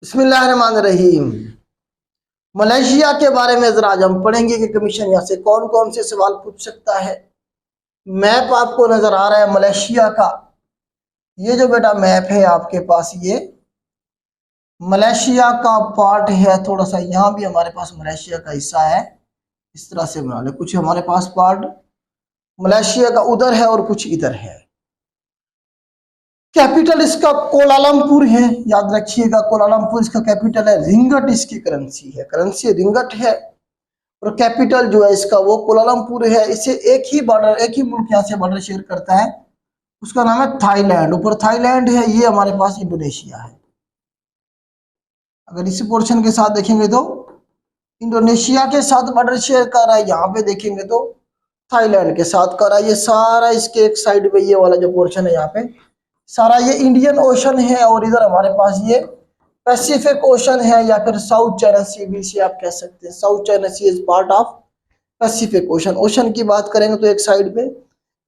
बिस्मिल्लाहिर्रहमानिर्रहीम। मलेशिया के बारे में जरा आज हम पढ़ेंगे कि कमीशन यहाँ से कौन कौन से सवाल पूछ सकता है। मैप आपको नजर आ रहा है मलेशिया का। ये जो बेटा मैप है आपके पास, ये मलेशिया का पार्ट है। थोड़ा सा यहाँ भी हमारे पास मलेशिया का हिस्सा है। इस तरह से बना ले, कुछ हमारे पास पार्ट मलेशिया का उधर है और कुछ इधर है। कैपिटल इसका कोलालमपुर है, याद रखिएगा। कोलालमपुर इसका कैपिटल है। रिंगट इसकी करेंसी है, करेंसी रिंगट है। और कैपिटल जो है इसका वो कोलालमपुर है। इसे एक ही बॉर्डर, एक ही मुल्क यहाँ से बॉर्डर शेयर करता है, उसका नाम है थाईलैंड। ऊपर थाईलैंड है, ये हमारे पास इंडोनेशिया है। अगर इस पोर्शन के साथ देखेंगे तो इंडोनेशिया के साथ बॉर्डर शेयर कर रहा है। यहाँ पे देखेंगे तो थाईलैंड के साथ कर रहा है। ये सारा इसके एक साइड पे ये वाला जो पोर्शन है यहाँ पे सारा ये इंडियन ओशन है। और इधर हमारे पास ये पैसिफिक ओशन है, या फिर साउथ चाइना सी भी इसे आप कह सकते हैं। South China Sea is part of Pacific Ocean. Ocean की बात करेंगे तो एक साइड पे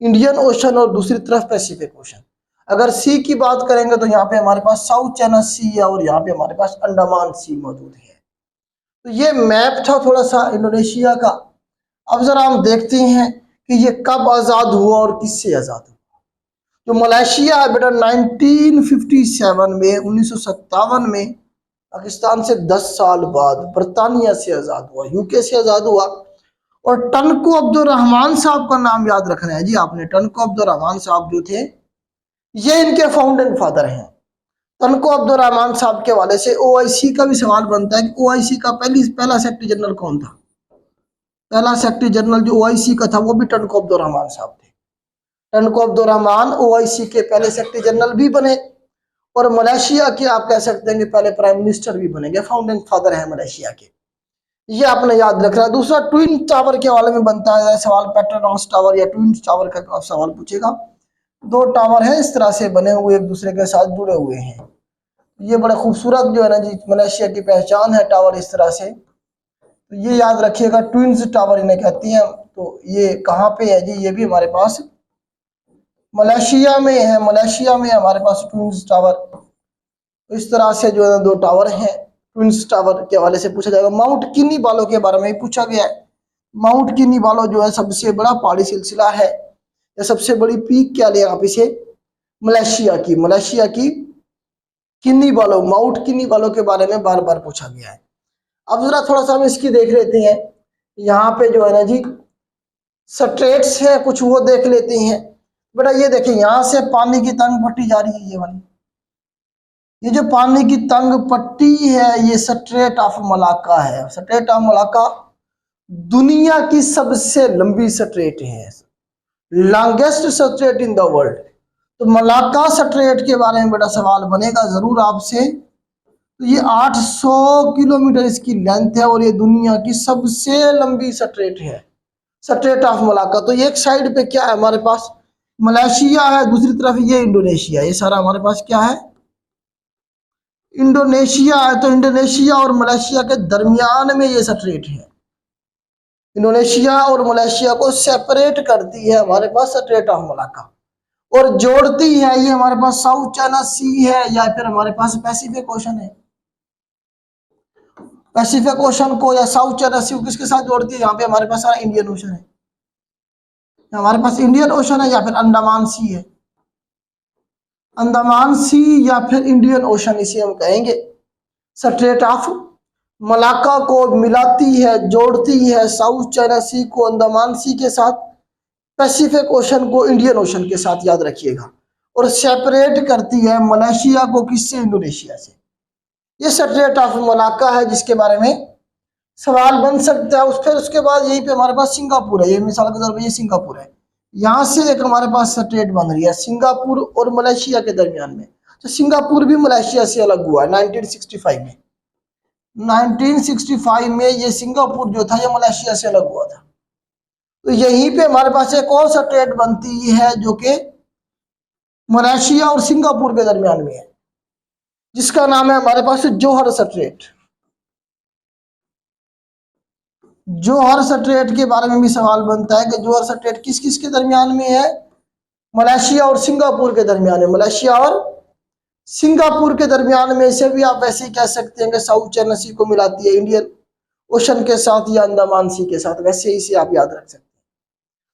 इंडियन ओशन और दूसरी तरफ पैसिफिक ओशन। अगर सी की बात करेंगे तो यहाँ पे हमारे पास साउथ चाइना सी है और यहाँ पे हमारे पास अंडमान सी मौजूद है। तो ये मैप था थोड़ा सा इंडोनेशिया का। अब जरा हम देखते हैं कि ये कब आजाद हुआ और किससे आजाद हुआ। जो मलेशिया है बेटा 1957 में, 1957 में पाकिस्तान से 10 साल बाद बरतानिया से आजाद हुआ, यूके से आजाद हुआ। और टनको अब्दुल रहमान साहब का नाम याद रखना है जी आपने। टनको अब्दुल रहमान साहब जो थे ये इनके फाउंडिंग फादर हैं। तनको अब्दुल रहमान साहब के हवाले से ओआईसी का भी सवाल बनता है कि ओआईसी का पहला सेक्रेटरी जनरल कौन था। पहला सेक्रेटरी जनरल जो ओआईसी का था वो भी टनको अब्दुल रहमान साहब थे। टनको अब्दुल रहमान ओआईसी के पहले सेक्रेटरी जनरल भी बने और मलेशिया के आप कह सकते हैं कि पहले प्राइम मिनिस्टर भी बनेंगे। फाउंडिंग फादर है मलेशिया के, ये आपने याद रखना है। दूसरा ट्विन टावर के हवाले में बनता है सवाल, पेट्रोनॉस टावर या ट्विन टावर का सवाल पूछेगा। दो टावर है इस तरह से बने हुए, एक दूसरे के साथ जुड़े हुए हैं। ये बड़े खूबसूरत जो है ना जी मलेशिया की पहचान है टावर इस तरह से। तो ये याद रखिएगा, ट्विन्स टावर इन्हें कहती हैं। तो ये कहाँ पे है जी, ये भी हमारे पास मलेशिया में है। मलेशिया में हमारे पास ट्विन्स टावर। तो इस तरह से जो है दो टावर हैं। ट्विन्स टावर के हवाले से पूछा जाएगा। माउंट किनिबालो के बारे में पूछा गया है। माउंट किनिबालो जो है सबसे बड़ा पहाड़ी सिलसिला है, या सबसे बड़ी पीक क्या ले आप इसे, मलेशिया की। मलेशिया की किनिबालो, माउंट किनिबालो के बारे में बार बार पूछा गया है। अब जरा थोड़ा सा हम इसकी देख लेते हैं। यहाँ पे जो है ना जी स्ट्रेट्स है कुछ, वो देख लेते हैं। बेटा ये देखिए, यहाँ से पानी की तंग पट्टी जा रही है, ये वाली। ये जो पानी की तंग पट्टी है ये स्ट्रेट ऑफ मलाक्का है। स्ट्रेट ऑफ मलाक्का दुनिया की सबसे लंबी स्ट्रेट है, longest straight in the world. तो मलाक्का स्ट्रेट के बारे में बेटा सवाल बनेगा जरूर आपसे। तो ये 800 किलोमीटर इसकी लेंथ है और ये दुनिया की सबसे लंबी स्ट्रेट है, स्ट्रेट ऑफ मलाक्का। तो एक साइड पे क्या है हमारे पास, मलेशिया है, दूसरी तरफ ये इंडोनेशिया। ये सारा हमारे पास क्या है, इंडोनेशिया है। तो इंडोनेशिया और मलेशिया के दरमियान में ये स्ट्रेट है। इंडोनेशिया और मलेशिया को सेपरेट करती है हमारे पास स्ट्रेट ऑफ मलाक्का, और जोड़ती है ये हमारे पास साउथ चाइना सी है, या फिर हमारे पास पैसिफिक ओशन है। पैसिफिक ओशन को या साउथ चाइना सी को किसके साथ जोड़ती है, यहाँ पे हमारे पास सारा इंडियन ओशन है। हमारे पास इंडियन ओशन है या फिर अंडमान सी है। अंडमान सी या फिर इंडियन ओशन इसे हम कहेंगे। स्ट्रेट ऑफ मलाक्का को मिलाती है, जोड़ती है साउथ चाइना सी को अंडमान सी के साथ, पैसिफिक ओशन को इंडियन ओशन के साथ, याद रखिएगा। और सेपरेट करती है मलेशिया को किससे, इंडोनेशिया से। ये स्ट्रेट ऑफ मलाक्का है जिसके बारे में सवाल बन सकता है। फिर उसके बाद यहीं पे हमारे पास सिंगापुर है। ये मिसाल के तौर पर ये सिंगापुर है, यहाँ से एक हमारे पास स्ट्रेट बन रही है सिंगापुर और मलेशिया के दरमियान में। तो सिंगापुर भी मलेशिया से अलग हुआ है 1965 में। 1965 में ये सिंगापुर जो था ये मलेशिया से अलग हुआ था। तो यहीं पे हमारे पास एक और स्ट्रेट बनती है जो कि मलेशिया और सिंगापुर के दरमियान में है, जिसका नाम है हमारे पास जोहर स्ट्रेट। जोहर स्ट्रेट के बारे में भी सवाल बनता है कि जोहर स्ट्रेट किस किस के दरमियान में है, मलेशिया और सिंगापुर के दरमियान है। मलेशिया और सिंगापुर के दरमियान में इसे भी आप ऐसे ही कह सकते हैं कि साउथ चाइना सी को मिलाती है इंडियन ओशन के साथ या अंडमान सी के साथ, वैसे ही इसे आप याद रख सकते हैं।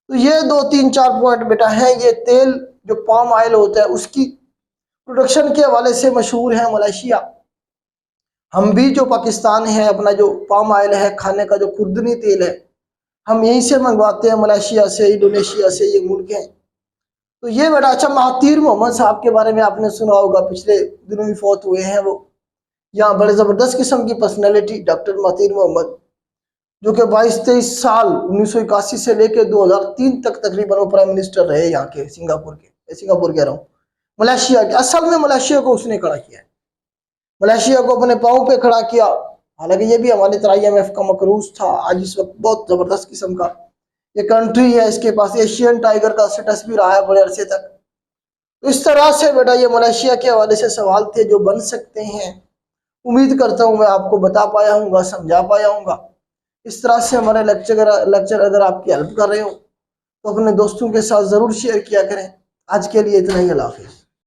तो ये 2 3 4 पॉइंट बेटा है। ये तेल जो पाम ऑयल होता है उसकी प्रोडक्शन के हवाले से मशहूर है मलेशिया। हम भी जो पाकिस्तान है अपना जो पाम ऑयल है खाने का जो खुर्दनी तेल है हम यहीं से मंगवाते हैं, मलेशिया से, इंडोनेशिया से, ये मुल्क हैं। तो ये बड़ा अच्छा। महातीर मोहम्मद साहब के बारे में आपने सुना होगा, पिछले दिनों ही फौत हुए हैं वो। यहाँ बड़े ज़बरदस्त किस्म की पर्सनैलिटी डॉक्टर महातीर मोहम्मद, जो कि 22 23 साल 1981 से लेकर 2003 तक तकरीबन वो प्राइम मिनिस्टर रहे यहाँ के, सिंगापुर कह रहा हूँ, मलेशिया के। असल में मलेशिया को उसने खड़ा किया है, मलेशिया को अपने पाँव पे खड़ा किया। हालांकि ये भी हमारे तरह IMF का मकरूज था, आज इस वक्त बहुत ज़बरदस्त किस्म का ये कंट्री है, इसके पास एशियन टाइगर का स्टेटस भी रहा है बड़े अरसे तक। तो इस तरह से बेटा ये मलेशिया के हवाले से सवाल थे जो बन सकते हैं। उम्मीद करता हूँ मैं आपको बता पाया हूँ, समझा पाया हूँ। इस तरह से हमारे लेक्चर अगर आपकी हेल्प कर रहे हो तो अपने दोस्तों के साथ ज़रूर शेयर किया करें। आज के लिए इतना ही, अल्लाह हाफिज़।